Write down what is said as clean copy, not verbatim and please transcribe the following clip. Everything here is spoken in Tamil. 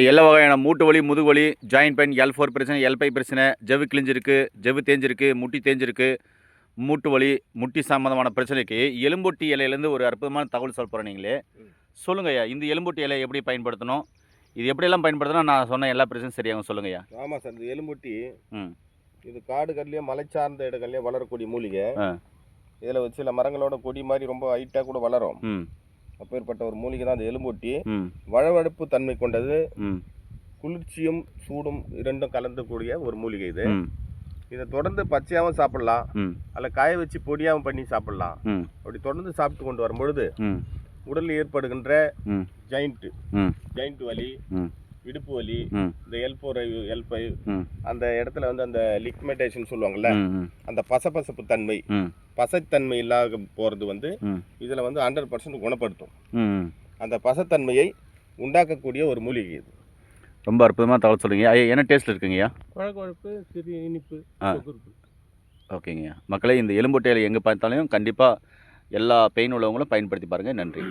எல்லா வகையான மூட்டு வலி, முதுகு வலி, ஜாயின்ட் பெயின், L4 பிரச்சனை, L5 பிரச்சனை, ஜவ்வு கிழிஞ்சிருக்கு, ஜவ்வு தேஞ்சிருக்கு, முட்டி தேஞ்சிருக்கு, மூட்டு வலி, முட்டி சம்மந்தமான பிரச்சனைக்கு எலும்பொட்டி இலையிலேருந்து ஒரு அற்புதமான தகவல் சொல்ல போகிறேன் நீங்களே. சொல்லுங்க ஐயா, இந்த எலும்பொட்டி இலையை எப்படி பயன்படுத்தணும்? இது எப்படியெல்லாம் பயன்படுத்தினா நான் சொன்ன எல்லா பிரச்சனையும் சரியாகும் சொல்லுங்க ஐயா. ஆமாம் சார், இந்த எலும்பொட்டி இது காடுகள்லேயும் மலை சார்ந்த இடங்கள்லையும் வளரக்கூடிய மூலிகை. இதில் வச்சு சில மரங்களோட கொடி மாதிரி ரொம்ப ஹைட்டாக கூட வளரும். அப்பேற்பட்ட ஒரு மூலிகை தான் அந்த எலும்பொட்டி. வழவழப்பு தன்மை கொண்டது, குளிர்ச்சியும் சூடும் இரண்டும் கலந்து கூடிய ஒரு மூலிகை இது. இதை தொடர்ந்து பச்சையாகவும் சாப்பிடலாம், அல்ல காய வச்சு பொடியாகவும் பண்ணி சாப்பிடலாம். அப்படி தொடர்ந்து சாப்பிட்டு கொண்டு வரும்பொழுது உடலில் ஏற்படுகின்ற ஜாயிண்ட் வலி, இடுப்பு வலி, இந்த L4 L5 அந்த இடத்துல வந்து அந்த லிக்மெண்டேஷன் சொல்லுவாங்கல்ல, அந்த பசப்பசப்பு தன்மை, பசத்தன்மை இல்லாத போகிறது வந்து இதில் வந்து 100% குணப்படுத்தும். அந்த பசத்தன்மையை உண்டாக்கக்கூடிய ஒரு மூலிகை இது. ரொம்ப அற்புதமாக தகவல் சொல்லுங்க. என்ன டேஸ்ட் இருக்குங்கய்யா? வழக்கு, சிறு இனிப்பு. ஓகேங்கய்யா. மக்களே, இந்த எலும்பொட்டி இலை எங்கே பார்த்தாலும் கண்டிப்பாக எல்லா பெயின் உள்ளவங்களும் பயன்படுத்தி பாருங்கள். நன்றி.